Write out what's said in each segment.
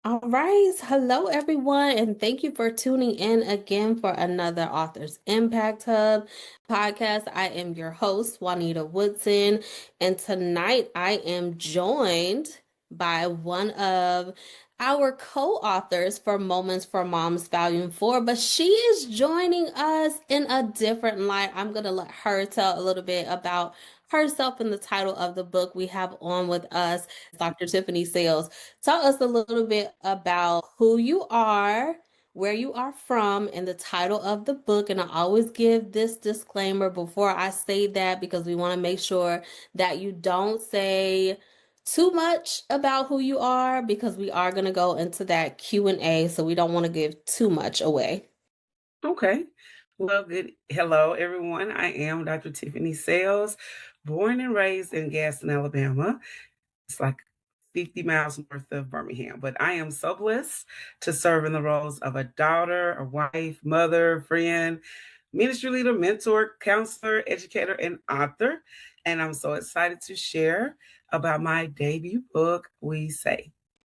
All right. Hello, everyone, and thank you for tuning in again for another Authors Impact Hub podcast. I am your host, Juanita Woodson, and tonight I am joined by one of our co-authors for Moments for Moms Volume 4, but she is joining us in a different light. I'm going to let her tell a little bit about herself and the title of the book we have on with us, Dr. Tiffany Sayles. Tell us a little bit about who you are, where you are from, and the title of the book. And I always give this disclaimer before I say that because we want to make sure that you don't say too much about who you are because we are going to go into that Q&A, so we don't want to give too much away. Okay. Well, good. Hello, everyone. I am Dr. Tiffany Sayles, born and raised in Gaston, Alabama. It's like 50 miles north of Birmingham, but I am so blessed to serve in the roles of a daughter, a wife, mother, friend, ministry leader, mentor, counselor, educator, and author. And I'm so excited to share about my debut book, We Say.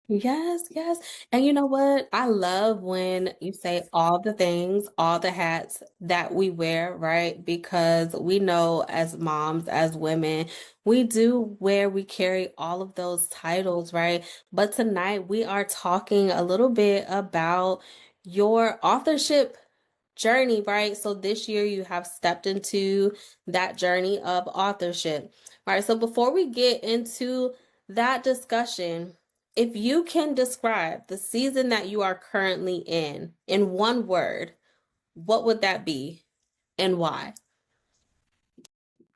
Yes, yes. And you know what? I love when you say all the things, all the hats that we wear, right? Because we know as moms, as women, we carry all of those titles, right? But tonight we are talking a little bit about your authorship journey, right? So this year you have stepped into that journey of authorship, right? So before we get into that discussion, if you can describe the season that you are currently in one word, what would that be and why?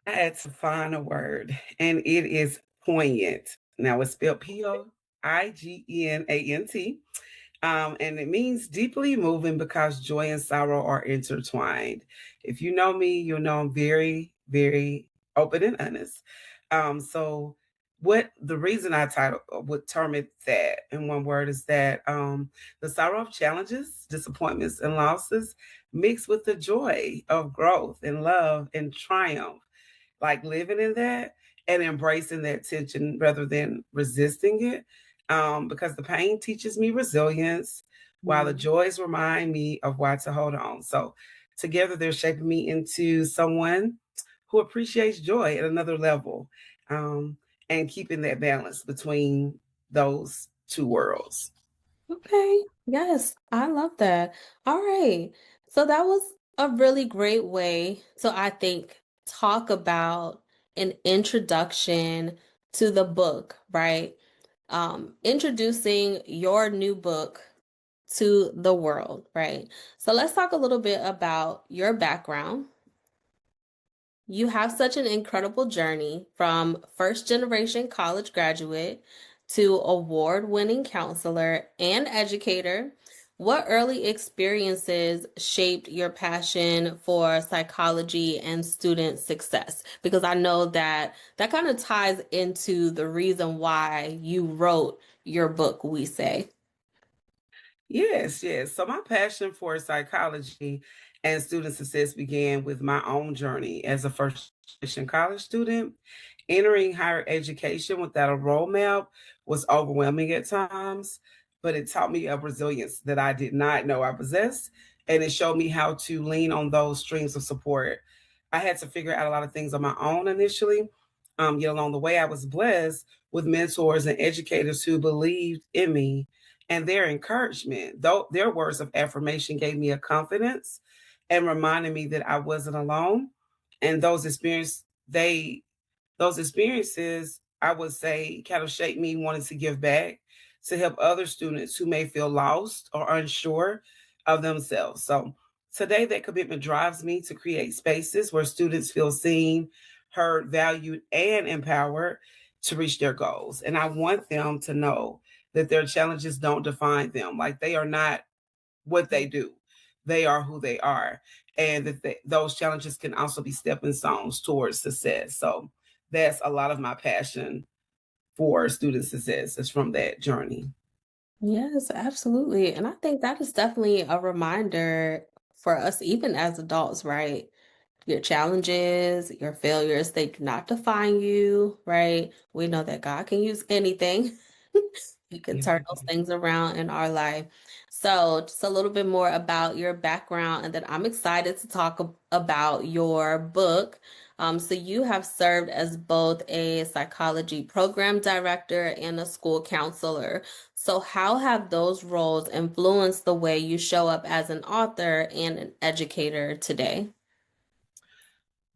That's a final word, and it is poignant. Now it's spelled Poignant, and it means deeply moving because joy and sorrow are intertwined. If you know me, you'll know I'm very, very open and honest. So what the reason I title would term it that in one word is that the sorrow of challenges, disappointments, and losses mixed with the joy of growth and love and triumph, like living in that and embracing that tension rather than resisting it. Because the pain teaches me resilience, while the Mm. joys remind me of why to hold on. So together they're shaping me into someone who appreciates joy at another level, um, and keeping that balance between those two worlds. Okay. Yes, I love that. All right. So that was a really great way to, I think, talk about an introduction to the book, right? Introducing your new book to the world, right? So let's talk a little bit about your background. You have such an incredible journey from first generation college graduate to award winning counselor and educator. What early experiences shaped your passion for psychology and student success? Because I know that that kind of ties into the reason why you wrote your book, We Say. Yes, yes. So my passion for psychology and student success began with my own journey as a first generation college student. Entering higher education without a roadmap was overwhelming at times, but it taught me a resilience that I did not know I possessed, and it showed me how to lean on those streams of support. I had to figure out a lot of things on my own initially. Yet along the way, I was blessed with mentors and educators who believed in me, and their encouragement, though their words of affirmation gave me a confidence and reminded me that I wasn't alone. And those experiences, I would say, kind of shaped me wanting to give back to help other students who may feel lost or unsure of themselves. So today, that commitment drives me to create spaces where students feel seen, heard, valued, and empowered to reach their goals. And I want them to know that their challenges don't define them. Like they are not what they do, they are who they are. And that those challenges can also be stepping stones towards success. So that's a lot of my passion for student success is from that journey. Yes, absolutely. And I think that is definitely a reminder for us, even as adults, right? Your challenges, your failures, they do not define you, right? We know that God can use anything. We can Yes, turn we those can. things around in our life. So, just a little bit more about your background, and then I'm excited to talk about your book. So, you have served as both a psychology program director and a school counselor. So, how have those roles influenced the way you show up as an author and an educator today?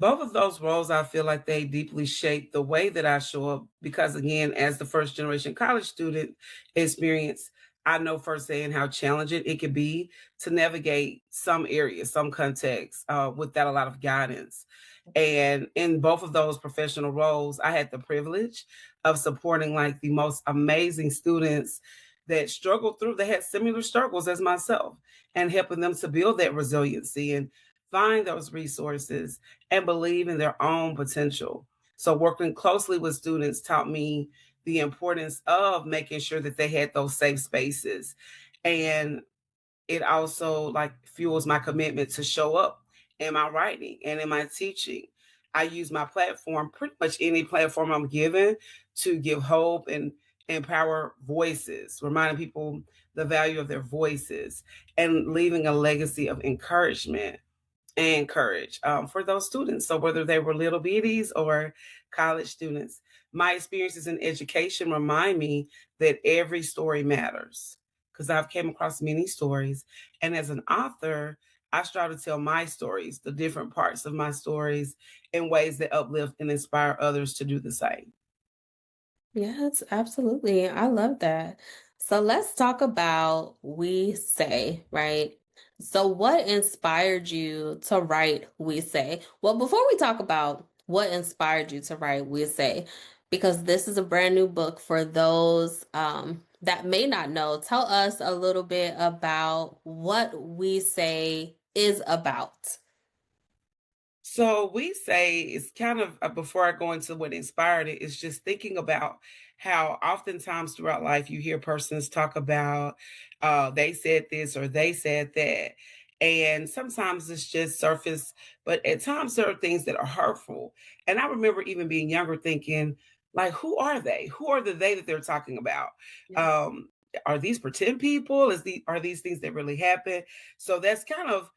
Both of those roles, I feel like they deeply shape the way that I show up because, again, as the first generation college student experience, I know firsthand how challenging it can be to navigate some areas, some contexts without a lot of guidance. And in both of those professional roles, I had the privilege of supporting like the most amazing students that struggled through, they had similar struggles as myself, and helping them to build that resiliency and find those resources and believe in their own potential. So, working closely with students taught me the importance of making sure that they had those safe spaces. And it also like fuels my commitment to show up in my writing and in my teaching. I use my platform, pretty much any platform I'm given, to give hope and empower voices, reminding people the value of their voices and leaving a legacy of encouragement and courage for those students. So whether they were little bitties or college students, my experiences in education remind me that every story matters because I've came across many stories. And as an author, I strive to tell my stories, the different parts of my stories in ways that uplift and inspire others to do the same. Yes, absolutely. I love that. So let's talk about We Say, right? So what inspired you to write We Say? Well, before we talk about what inspired you to write We Say, because this is a brand new book for those that may not know, tell us a little bit about what We Say is about. So we say it's kind of before I go into what inspired it, it's just thinking about how oftentimes throughout life you hear persons talk about they said this or they said that. And sometimes it's just surface, but at times there are things that are hurtful. And I remember even being younger thinking, like, who are they? Who are the they that they're talking about? Yeah. Um, are these pretend people? Are these things that really happen? So that's kind of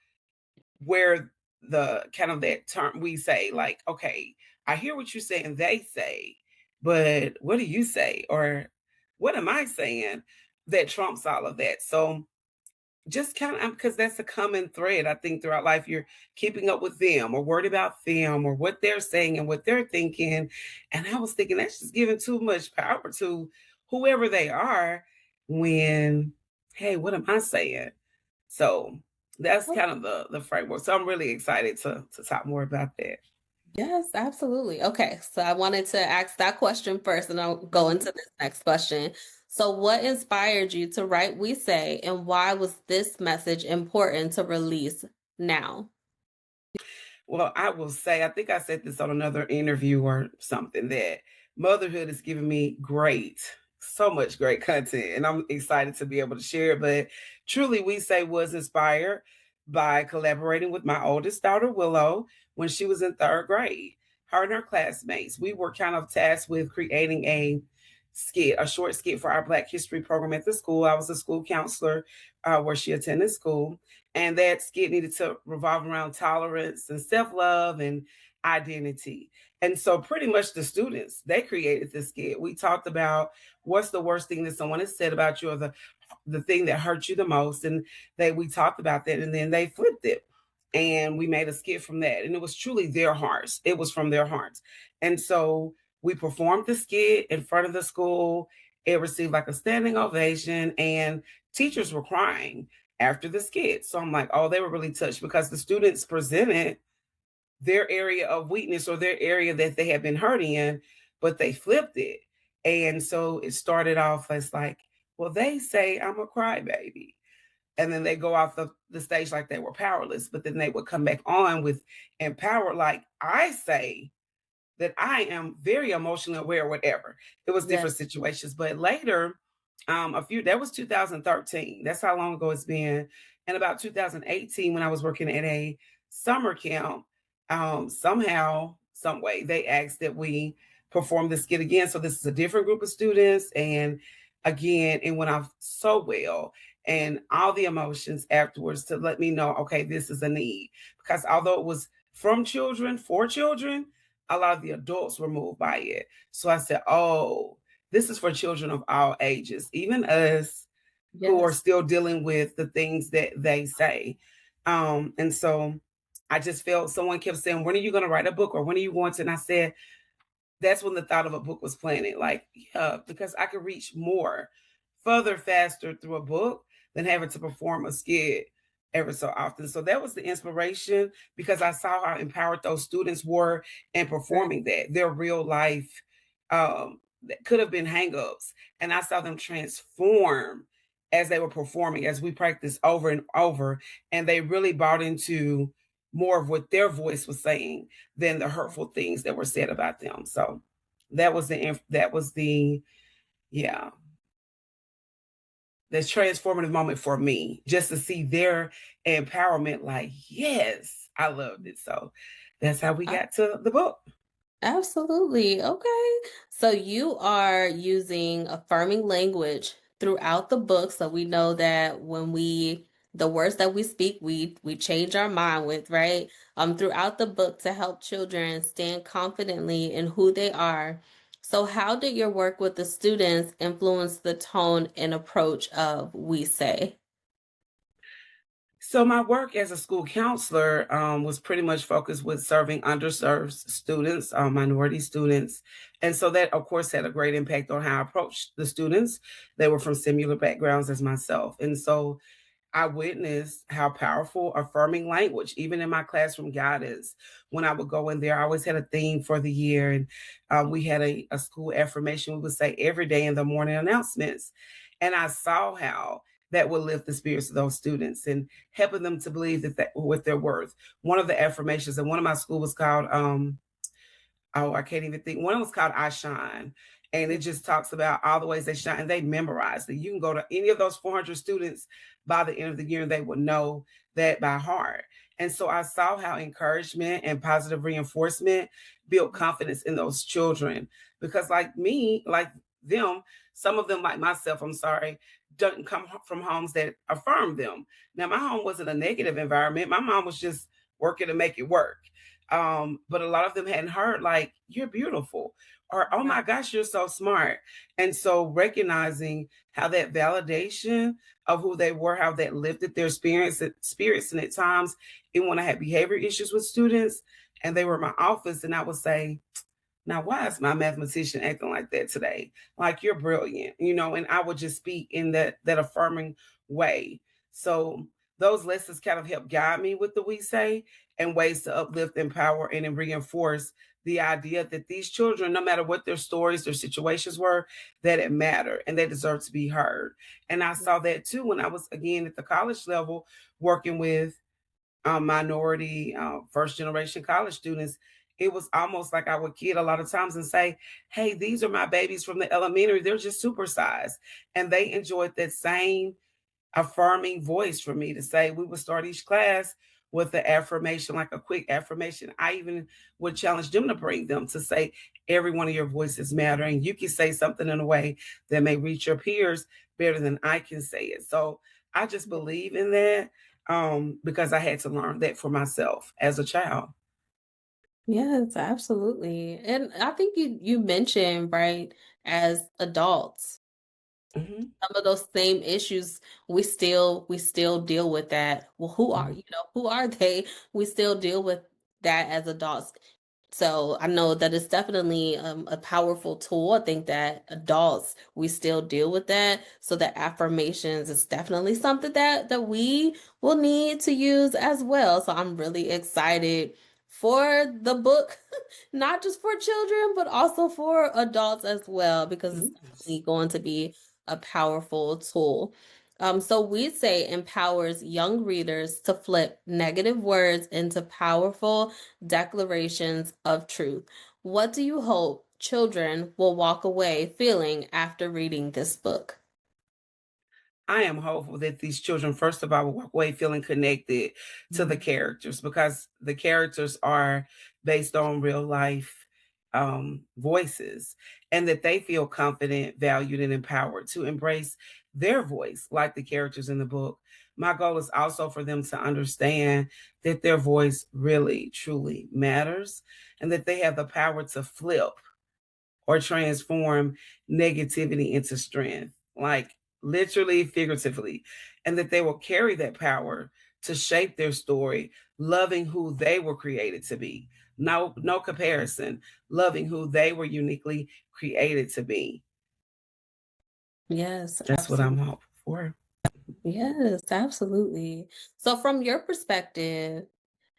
where the kind of that term we say like, okay, I hear what you're saying, they say, but what do you say, or what am I saying that trumps all of that? So just kind of because that's a common thread I think throughout life, you're keeping up with them or worried about them or what they're saying and what they're thinking. And I was thinking that's just giving too much power to whoever they are when, hey, what am I saying? So that's kind of the framework. So I'm really excited to talk more about that. Yes, absolutely. Okay, so I wanted to ask that question first, and I'll go Mhm. into this next question. So, what inspired you to write We Say, and why was this message important to release now? Well, I will say, I think I said this on another interview or something that motherhood has given me so much great content, and I'm excited to be able to share it. But truly, We Say was inspired by collaborating with my oldest daughter, Willow, when she was in third grade. Her and her classmates, we were kind of tasked with creating a short skit for our Black History program at the school. I was a school counselor where she attended school, and that skit needed to revolve around tolerance and self-love and identity. And so pretty much the students, they created this skit. We talked about what's the worst thing that someone has said about you, or the thing that hurt you the most. And we talked about that, and then they flipped it. And we made a skit from that. And it was truly their hearts. It was from their hearts. And so we performed the skit in front of the school. It received like a standing ovation, and teachers were crying after the skit. So I'm like, oh, they were really touched because the students presented their area of weakness or their area that they had been hurt in, but they flipped it. And so it started off as like, well, they say I'm a crybaby. And then they go off the stage like they were powerless, but then they would come back on with empowered, like I say that I am very emotionally aware, or whatever. It was Yeah. different situations. But later, that was 2013. That's how long ago it's been. And about 2018, when I was working at a summer camp, somehow, some way, they asked that we perform the skit again. So this is a different group of students, and again, it went off so well. And all the emotions afterwards to let me know, okay, this is a need. Because although it was from children, for children, a lot of the adults were moved by it. So I said, oh, this is for children of all ages, even us who are Yes. still dealing with the things that they say. And so I just felt someone kept saying, when are you going to write a book or when are you going to? And I said, that's when the thought of a book was planted. Like, yeah, because I could reach more, further, faster through a book than having to perform a skit ever so often. So that was the inspiration because I saw how empowered those students were in Right. performing that, their real life that could have been hangups. And I saw them transform as they were performing, as we practiced over and over. And they really bought into more of what their voice was saying than the hurtful things that were said about them. So that was the yeah, the transformative moment for me just to see their empowerment. Like, yes, I loved it. So that's how we got to the book. Absolutely. Okay. So you are using affirming language throughout the book. So we know that the words that we speak, we change our mind with, right? Throughout the book to help children stand confidently in who they are. So how did your work with the students influence the tone and approach of We Say? So my work as a school counselor was pretty much focused with serving underserved students, minority students, and so that, of course, had a great impact on how I approached the students. They were from similar backgrounds as myself, and so I witnessed how powerful affirming language, even in my classroom guidance, when I would go in there, I always had a theme for the year. And we had a school affirmation we would say every day in the morning announcements. And I saw how that would lift the spirits of those students and helping them to believe that with their worth. One of the affirmations, and one of my school was called oh, I can't even think. One was called I Shine. And it just talks about all the ways they shine. And they memorized it. You can go to any of those 400 students by the end of the year and they would know that by heart. And so I saw how encouragement and positive reinforcement built confidence in those children. Because, like me, like them, some of them, like myself, I'm sorry, don't come from homes that affirm them. Now, my home wasn't a negative environment. My mom was just working to make it work. But a lot of them hadn't heard, like, you're beautiful, or oh my gosh, you're so smart. And so recognizing how that validation of who they were, how that lifted their spirits, and at times, even when I had behavior issues with students and they were in my office, and I would say, now, why is my mathematician acting like that today? Like, you're brilliant, and I would just speak in that affirming way. So those lessons kind of help guide me with the we say and ways to uplift, empower, and then reinforce the idea that these children, no matter what their stories, their situations were, that it mattered and they deserve to be heard. And I saw that too when I was again at the college level working with minority, first generation college students. It was almost like I would kid a lot of times and say, hey, these are my babies from the elementary. They're just supersized. And they enjoyed that same affirming voice for me to say. We would start each class with the affirmation, like a quick affirmation. I even would challenge them to bring them to say, every one of your voices matter. And you can say something in a way that may reach your peers better than I can say it. So I just believe in that because I had to learn that for myself as a child. Yes, absolutely. And I think you mentioned, right, as adults, Mhm, some of those same issues we still deal with that. Well, mhm, who are they? We still deal with that as adults. So I know that it's definitely a powerful tool. I think that adults we still deal with that. So that affirmations is definitely something that we will need to use as well. So I'm really excited for the book, not just for children, but also for adults as well, because it's yes. definitely going to be a powerful tool. So we say empowers young readers to flip negative words into powerful declarations of truth. What do you hope children will walk away feeling after reading this book? I am hopeful that these children, first of all, will walk away feeling connected to the Mhm. characters because the characters are based on real life voices, and that they feel confident, valued, and empowered to embrace their voice, like the characters in the book. My goal is also for them to understand that their voice really, truly matters, and that they have the power to flip or transform negativity into strength, like literally, figuratively, and that they will carry that power to shape their story, loving who they were created to be. No, no comparison, loving who they were uniquely created to be. Yes, That's what I'm absolutely. hoping for. Yes, absolutely. So, from your perspective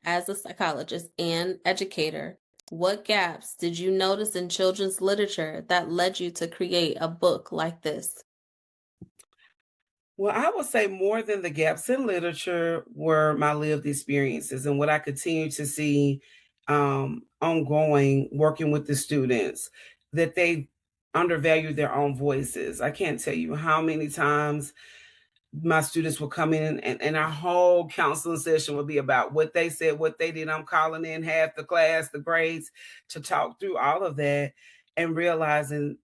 as a psychologist and educator, what gaps did you notice in children's literature that led you to create a book like this? Well, I would say more than the gaps in literature were my lived experiences and what I continue to see ongoing working with the students, that they undervalue their own voices. I can't tell you how many times my students will come in and our whole counseling session will be about what they said, what they did. I'm calling in half the class, the grades, to talk through all of that and realizing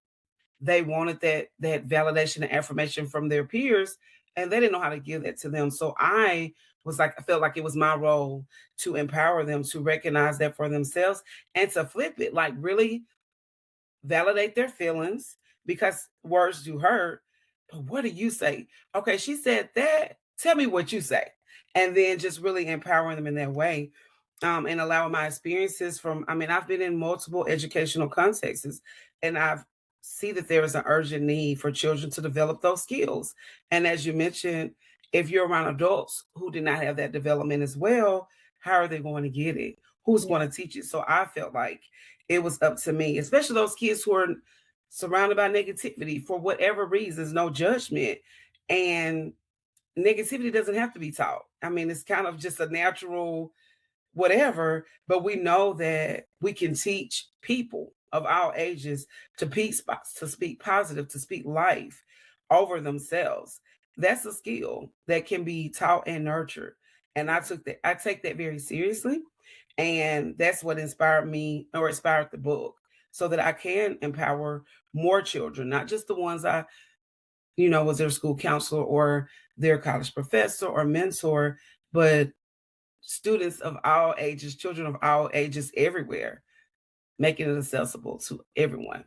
they wanted that validation and affirmation from their peers, and they didn't know how to give that to them. So I felt like it was my role to empower them to recognize that for themselves and to flip it, like really validate their feelings, because words do hurt. But what do you say? Okay, she said that. Tell me what you say. And then just really empowering them in that way, and allowing my experiences from, I mean, I've been in multiple educational contexts, and I've see that there is an urgent need for children to develop those skills. And as you mentioned, if you're around adults who did not have that development as well, how are they going to get it? Who's Yeah. going to teach it? So I felt like it was up to me, especially those kids who are surrounded by negativity for whatever reasons, no judgment. And negativity doesn't have to be taught. I mean, it's kind of just a natural whatever, but we know that we can teach people of all ages to speak positive, to speak life over themselves. That's a skill that can be taught and nurtured. And I take that very seriously. And that's what inspired me or inspired the book, so that I can empower more children, not just the ones was their school counselor or their college professor or mentor, but students of all ages, children of all ages everywhere, making it accessible to everyone.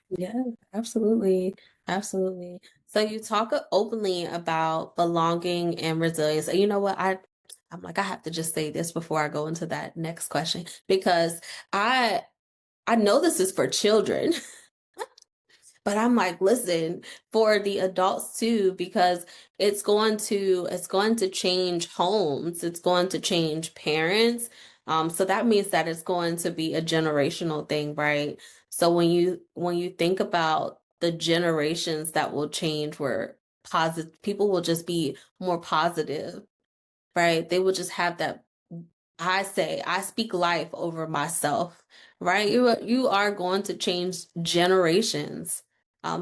Yeah, absolutely. Absolutely. So you talk openly about belonging and resilience. And you know what? I'm like, I have to just say this before I go into that next question because I I know this is for children. But I'm like, listen, for the adults too, because it's going to change homes, it's going to change parents. So that means that it's going to be a generational thing, right? So when you think about the generations that will change where positive people will just be more positive, right? They will just have that I speak life over myself, right? You are going to change generations.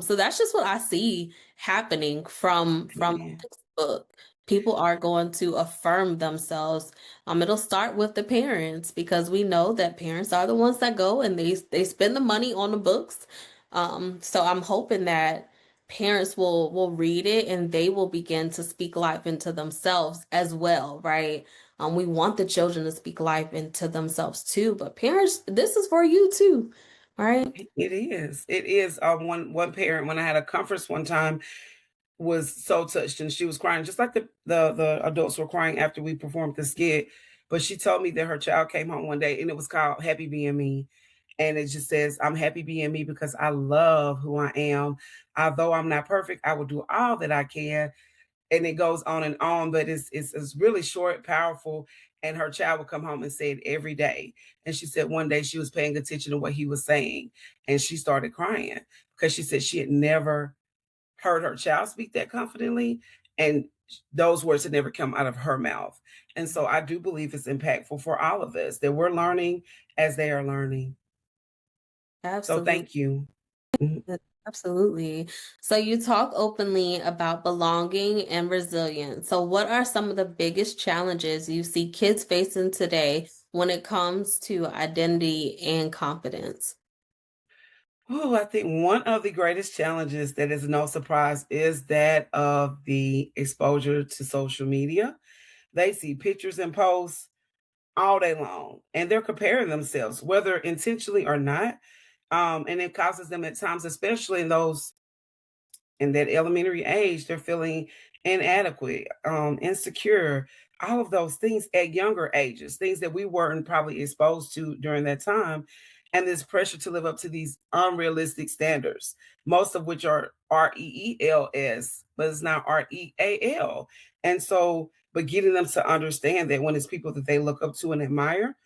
So that's just what I see happening from Amen. this book. People are going to affirm themselves. It'll start with the parents because we know that parents are the ones that go and they spend the money on the books. So I'm hoping that parents will read it and they will begin to speak life into themselves as well, right? We want the children to speak life into themselves too, but parents, this is for you too, right? It is. It is. One parent, when I had a conference one time, was so touched and she was crying, just like the adults were crying after we performed the skit. But she told me that her child came home one day and it was called Happy Being Me. And it just says, I'm happy being me because I love who I am. Although I'm not perfect, I will do all that I can, and it goes on and on, but it's really short, powerful. And her child would come home and say it every day. And she said one day she was paying attention to what he was saying, and she started crying because she said she had never heard her child speak that confidently, and those words had never come out of her mouth. And so I do believe it's impactful for all of us that we're learning as they are learning. So Absolutely. thank you. Mhm. Absolutely. So you talk openly about belonging and resilience. So what are some of the biggest challenges you see kids facing today when it comes to identity and confidence? Oh, I think one of the greatest challenges that is no surprise is that of the exposure to social media. They see pictures and posts all day long, and they're comparing themselves, whether intentionally or not. And it causes them at times, especially in those in that elementary age, they're feeling inadequate, insecure, all of those things at younger ages, things that we weren't probably exposed to during that time. And this pressure to live up to these unrealistic standards, most of which are REELS, but it's not REAL. And so, but getting them to understand that when it's people that they look up to and admire,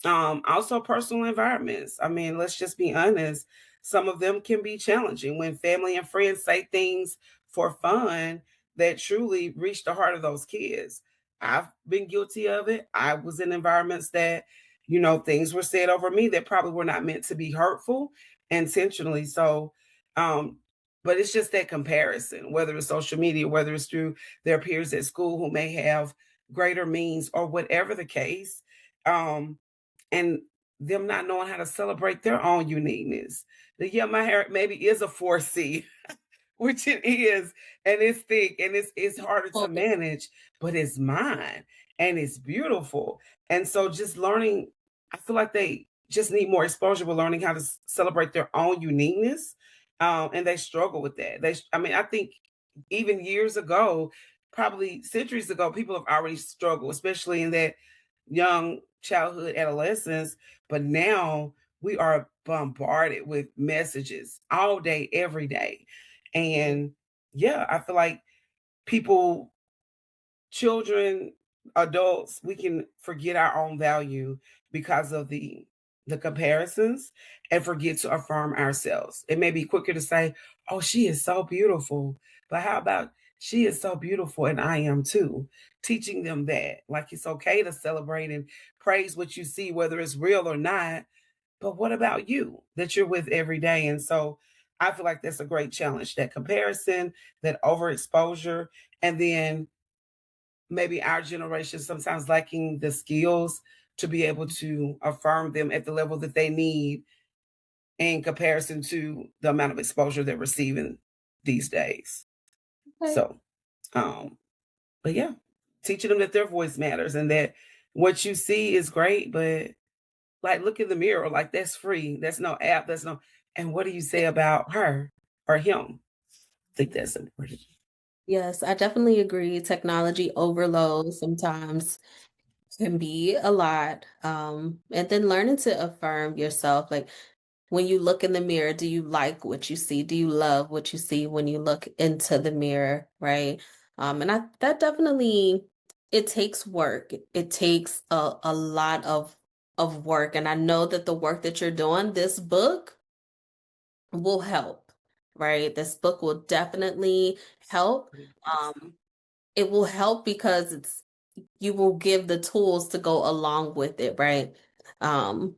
also personal environments. I mean, let's just be honest. Some of them can be challenging when family and friends say things for fun that truly reach the heart of those kids. I've been guilty of it. I was in environments that, things were said over me that probably were not meant to be hurtful intentionally. So, um, but it's just that comparison, whether it's social media, whether it's through their peers at school who may have greater means or whatever the case. And them not knowing how to celebrate their own uniqueness. Yeah, my hair maybe is a 4C, which it is, and it's thick and it's harder to manage, but it's mine and it's beautiful. And so just learning, I feel like they just need more exposure with learning how to celebrate their own uniqueness. And they struggle with that. I mean, I think even years ago, probably centuries ago, people have already struggled, especially in that young childhood, adolescence. But now we are bombarded with messages all day, every day. And yeah, I feel like people, children, adults, we can forget our own value because of the comparisons and forget to affirm ourselves. It may be quicker to say, "Oh, she is so beautiful." But how about she is so beautiful and I am too? Teaching them that like it's okay to celebrate and praise what you see whether it's real or not. But what about you that you're with every day? And so I feel like that's a great challenge, that comparison, that overexposure, and then maybe our generation sometimes lacking the skills to be able to affirm them at the level that they need in comparison to the amount of exposure they're receiving these days. Okay. So, um, but yeah, teaching them that their voice matters and that what you see is great, but like look in the mirror, like that's free. That's no app, that's no, and what do you say about her or him? I think that's important. Yes, I definitely agree. Technology overload sometimes can be a lot. And then learning to affirm yourself, like when you look in the mirror, do you like what you see? Do you love what you see when you look into the mirror, right? And I that definitely it takes work. It takes a lot of work. And I know that the work that you're doing, this book will help, right? This book will definitely help. Um, it will help because you will give the tools to go along with it, right? Um,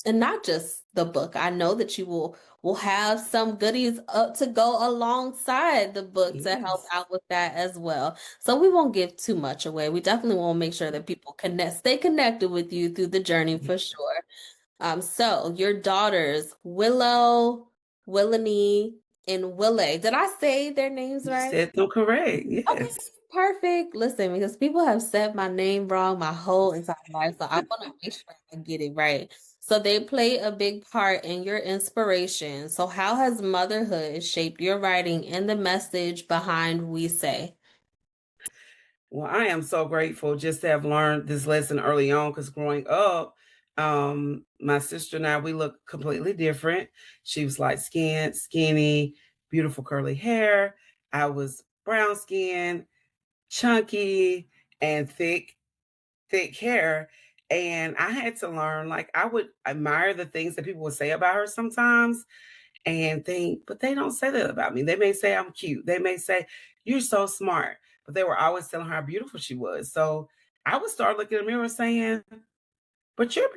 and not just the book. I know that you will have some goodies up to go alongside the book to help Yes. out with that as well. So we won't give too much away. We definitely want to make sure that people stay connected with you through the journey for sure. So your daughters, Willow, Willany, and Willie. Did I say their names You right? said them correct. Okay, Yes. perfect. Listen, because people have said my name wrong my whole entire life, so I want to make sure I get it right. So they play a big part in your inspiration. So how has motherhood shaped your writing and the message behind We Say? Well, I am so grateful just to have learned this lesson early on because growing up, my sister and I, we look completely different. She was light skinned, skinny, beautiful curly hair. I was brown skinned, chunky, and thick hair. And I had to learn, like, I would admire the things that people would say about her sometimes and think, but they don't say that about me. They may say I'm cute. They may say, you're so smart. But they were always telling her how beautiful she was. So I would start looking in the mirror saying, but you're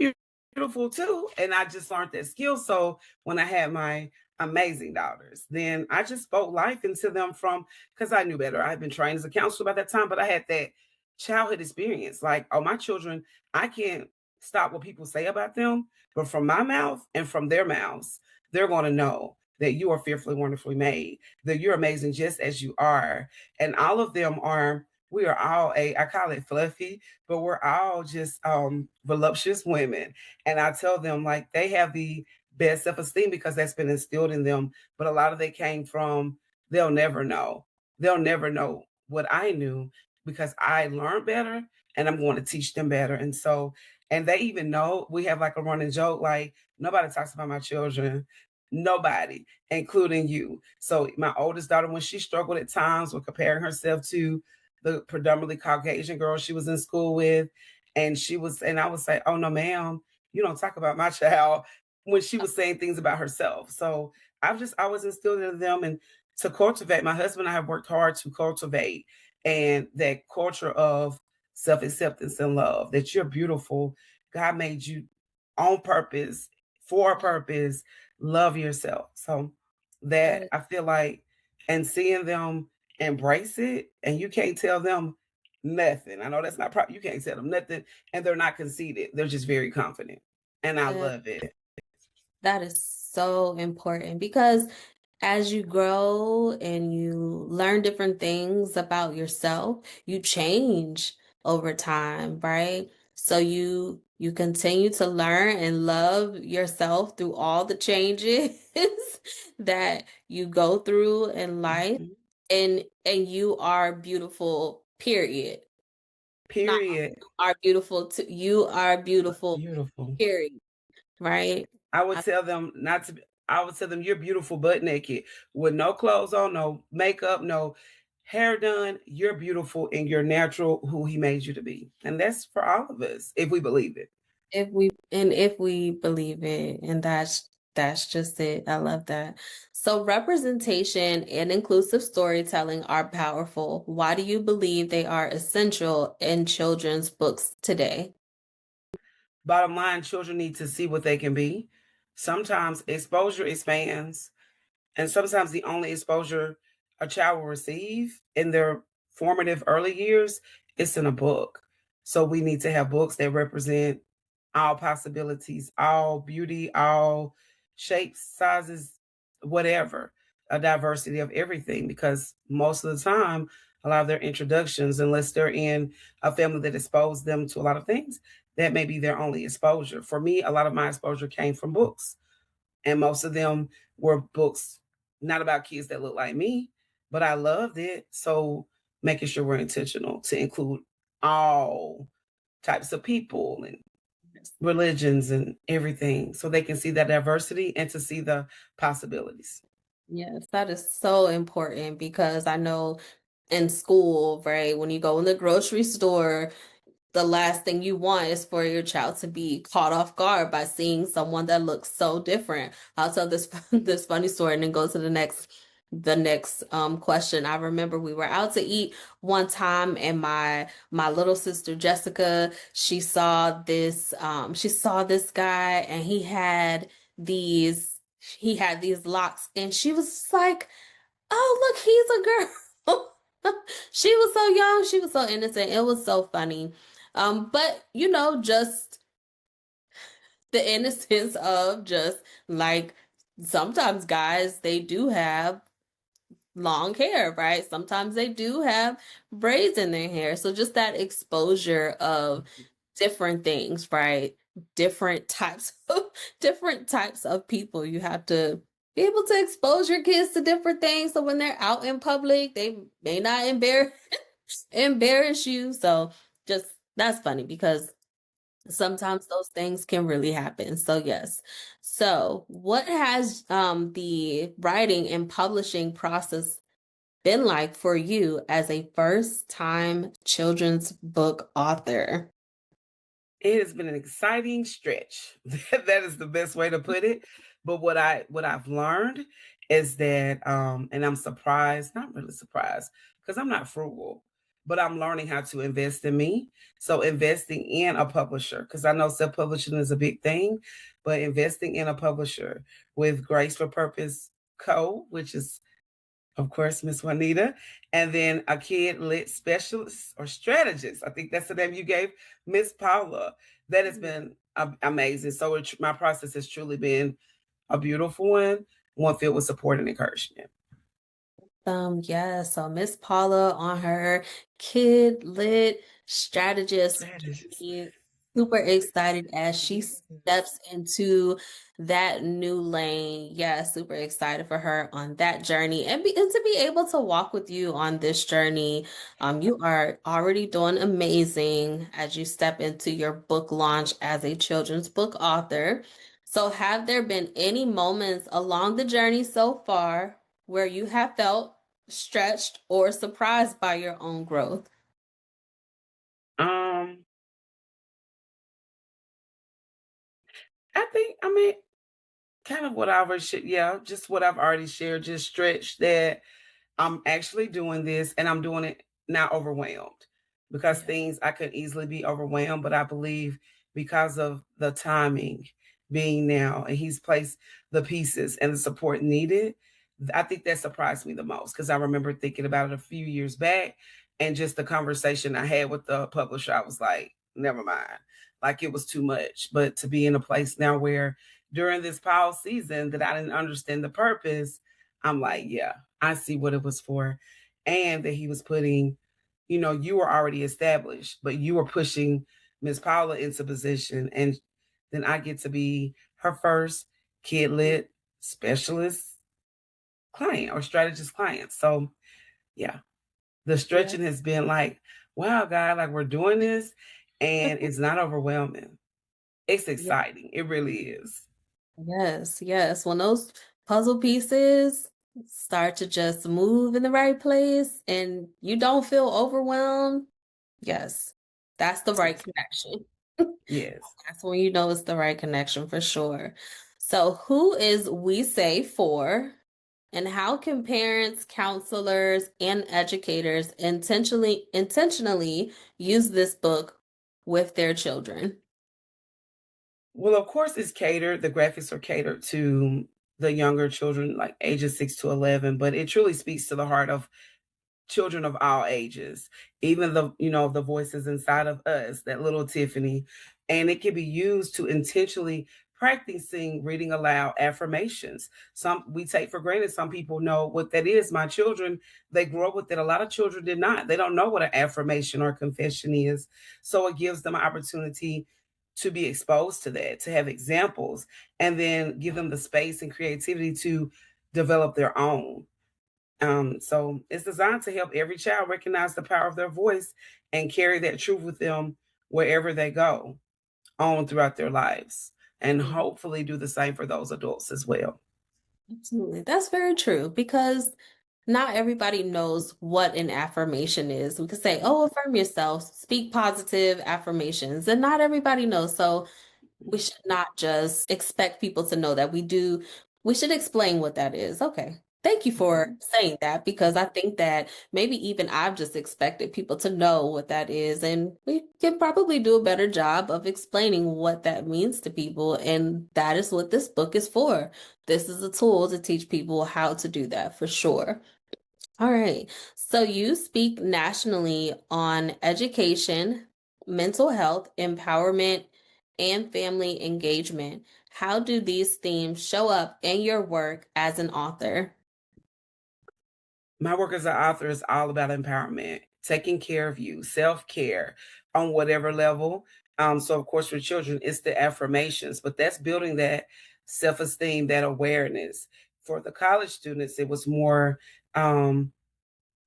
beautiful too. And I just learned that skill. So when I had my amazing daughters, then I just spoke life into them from because I knew better. I had been trained as a counselor by that time, but I had that childhood experience. Like, oh, my children, I can't stop what people say about them, but from my mouth and from their mouths, they're going to know that you are fearfully, wonderfully made, that you're amazing just as you are. And all of them are, we are all I call it fluffy, but we're all just voluptuous women. And I tell them like they have the best self-esteem because that's been instilled in them. But a lot of they came from, they'll never know. They'll never know what I knew because I learned better and I'm going to teach them better. And so, and they even know we have like a running joke, like nobody talks about my children. Nobody, including you. So my oldest daughter, when she struggled at times with comparing herself to the predominantly Caucasian girl she was in school with, and I would say, "Oh no, ma'am, you don't talk about my child." When she was saying things about herself, so I've just always instilled in them and to cultivate. My husband and I have worked hard to cultivate and that culture of self acceptance and love. That you're beautiful. God made you on purpose for a purpose. Love yourself. So That that is, I feel like, and seeing them embrace it, and you can't tell them nothing. I know that's not you can't tell them nothing, and they're not conceited. They're just very confident, and I yeah, love it. that is so important because as you grow and you learn different things about yourself, you change over time, right? So you continue to learn and love yourself through all the changes that you go through in life, Mhm. and you are beautiful, period. Not Period. you are beautiful, Beautiful. period, right? I would I, tell them not to. I would tell them you're beautiful butt naked with no clothes on, no makeup, no hair done. You're beautiful and you're natural who he made you to be. And that's for all of us if we believe it. if we believe it, and that's just it. I love that. So representation and inclusive storytelling are powerful. Why do you believe they are essential in children's books today? Bottom line, children need to see what they can be. Sometimes exposure expands. And sometimes the only exposure a child will receive in their formative early years is in a book. So we need to have books that represent all possibilities, all beauty, all shapes, sizes, whatever, a diversity of everything. Because most of the time, a lot of their introductions, unless they're in a family that exposed them to a lot of things, that may be their only exposure. For me, a lot of my exposure came from books, and most of them were books not about kids that look like me, but I loved it. So making sure we're intentional to include all types of people and religions and everything so they can see that diversity and to see the possibilities. Yes, that is so important because I know in school, right, when you go in the grocery store, the last thing you want is for your child to be caught off guard by seeing someone that looks so different. I'll tell this this funny story and then go to the next question. I remember we were out to eat one time and my little sister Jessica, she saw this guy and he had these locks and she was just like, "Oh, look, he's a girl." She was so young, she was so innocent. It was so funny. But just the innocence of just like sometimes guys, they do have long hair, right? Sometimes they do have braids in their hair. So just that exposure of different things, right? Different types of different types of people. You have to be able to expose your kids to different things so when they're out in public, they may not embarrass you. So just that's funny because sometimes those things can really happen. So yes. So what has the writing and publishing process been like for you as a first time children's book author? It has been an exciting stretch. That is the best way to put it. But what I've learned is that and I'm surprised, not really surprised, because I'm not frugal, but I'm learning how to invest in me. So investing in a publisher, because I know self-publishing is a big thing, but investing in a publisher with Grace for Purpose Co., which is of course, Miss Juanita, and then a kid lit specialist or strategist. I think that's the name you gave, Miss Paula. That has been amazing. So my process has truly been a beautiful one filled with support and encouragement. Yeah, so Miss Paula on her Kid Lit strategist Strategist. journey, super excited as she Yes. steps into that new lane. Yeah, super excited for her on that journey and to be able to walk with you on this journey. You are already doing amazing as you step into your book launch as a children's book author. So, have there been any moments along the journey so far where you have felt stretched or surprised by your own growth? Um, I mean, kind of what I already shared. Yeah, just what I've already shared. Just stretched that I'm actually doing this and I'm doing it not overwhelmed because Yeah. things I could easily be overwhelmed, but I believe because of the timing being now and he's placed the pieces and the support needed, I think that surprised me the most because I remember thinking about it a few years back and just the conversation I had with the publisher, I was like, never mind. Like it was too much. But to be in a place now where during this pause season that I didn't understand the purpose, I'm like, yeah, I see what it was for. And that he was putting, you were already established, but you were pushing Miss Paula into position. And then I get to be her first kid lit specialist client or strategist client. So yeah, the Yeah. stretching has been like, wow, God, like we're doing this and it's not overwhelming. It's Yeah. exciting. It really is. Yes, yes. When those puzzle pieces start to just move in the right place and you don't feel overwhelmed, yes, that's the right connection. Yes. That's when you know it's the right connection for sure. So, who is We Say for, and how can parents, counselors, and educators intentionally use this book with their children? Well, of course, it's catered. The graphics are catered to the younger children, like ages 6 to 11, but it truly speaks to the heart of children of all ages, even the voices inside of us, that little Tiffany. And it can be used to intentionally practicing reading aloud affirmations. Some we take for granted, some people know what that is. My children, they grow up with it. A lot of children did not. They don't know what an affirmation or confession is. So it gives them an opportunity to be exposed to that, to have examples, and then give them the space and creativity to develop their own. So it's designed to help every child recognize the power of their voice and carry that truth with them wherever they go on throughout their lives, and Mm, hopefully do the same for those adults as well. absolutely. That's very true because not everybody knows what an affirmation is. We could say, oh, affirm yourself, speak positive affirmations, and not everybody knows. So we should not just expect people to know that. We should explain what that is. Okay. Thank you for Mhm. saying that because I think that maybe even I've just expected people to know what that is. And we can probably do a better job of explaining what that means to people. And that is what this book is for. This is a tool to teach people how to do that for sure. All right. So you speak nationally on education, mental health, empowerment, and family engagement. How do these themes show up in your work as an author? My work as an author is all about empowerment, taking care of you, self care on whatever level. So, of course, for children, it's the affirmations, but that's building that self esteem, that awareness. For the college students, it was more.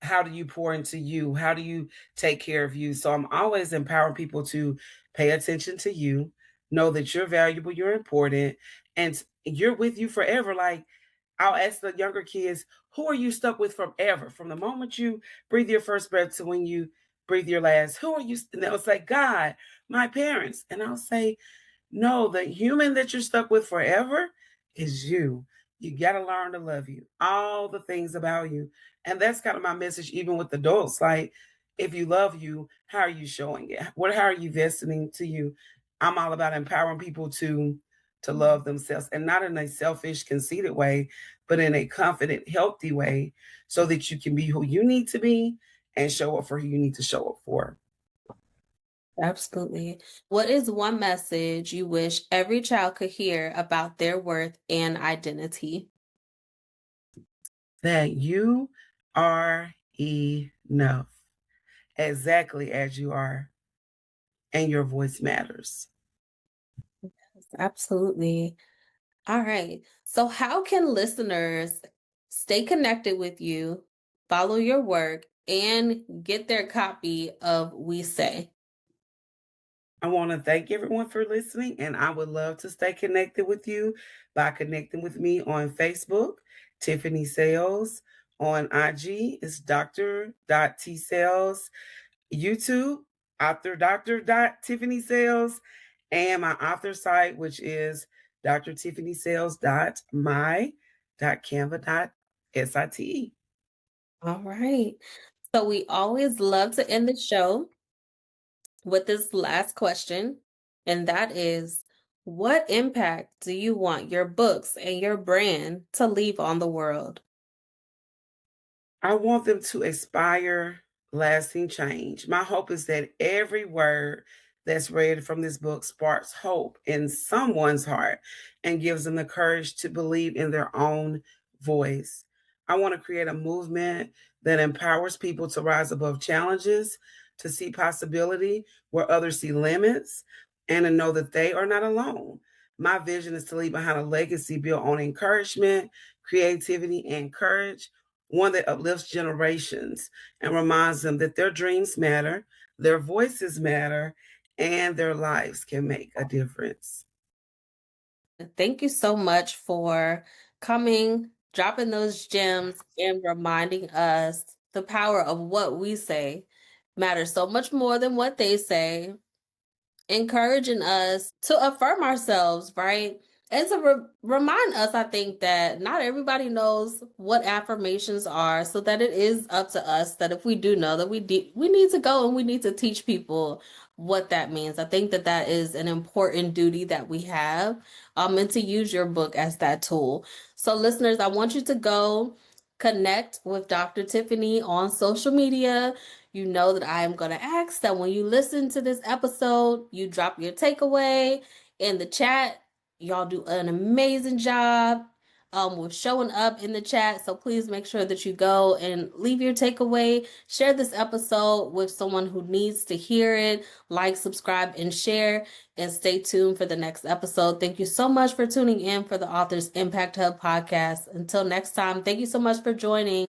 How do you pour into you? How do you take care of you? So I'm always empowering people to pay attention to you, know that you're valuable, you're important, and you're with you forever. Like I'll ask the younger kids, who are you stuck with forever? From the moment you breathe your first breath to when you breathe your last, who are you? And they'll say, God, my parents. And I'll say, no, the human that you're stuck with forever is you. You got to learn to love you, all the things about you. And that's kind of my message, even with adults. Like, if you love you, how are you showing it? How are you listening to you? I'm all about empowering people to love themselves, and not in a selfish, conceited way, but in a confident, healthy way, so that you can be who you need to be and show up for who you need to show up for. Absolutely. What is one message you wish every child could hear about their worth and identity? That you are enough, exactly as you are, and your voice matters. Absolutely. All right. So, how can listeners stay connected with you, follow your work, and get their copy of We Say? I want to thank everyone for listening, and I would love to stay connected with you by connecting with me on Facebook, Tiffany Sayles. On IG, it's Dr.T Sales. YouTube, author.Tiffany Sayles, and my author site, which is drtiffanySayles.my.canva.site. All right. So, we always love to end the show with this last question, and that is, what impact do you want your books and your brand to leave on the world? I want them to inspire lasting change. My hope is that every word that's read from this book sparks hope in someone's heart and gives them the courage to believe in their own voice. I want to create a movement that empowers people to rise above challenges, to see possibility where others see limits, and to know that they are not alone. My vision is to leave behind a legacy built on encouragement, creativity, and courage, one that uplifts generations and reminds them that their dreams matter, their voices matter, and their lives can make a difference. Thank you so much for coming, dropping those gems, and reminding us the power of what we say matters so much more than what they say, encouraging us to affirm ourselves, right? And to remind us, I think, that not everybody knows what affirmations are, so that it is up to us that if we do know that we need to go and we need to teach people what that means. I think that that is an important duty that we have, and to use your book as that tool. So, listeners, I want you to go connect with Dr. Tiffany on social media. You know that I am going to ask that when you listen to this episode, you drop your takeaway in the chat. Y'all do an amazing job with showing up in the chat. So please make sure that you go and leave your takeaway. Share this episode with someone who needs to hear it. Like, subscribe, and share. And stay tuned for the next episode. Thank you so much for tuning in for the Authors Impact Hub podcast. Until next time, thank you so much for joining.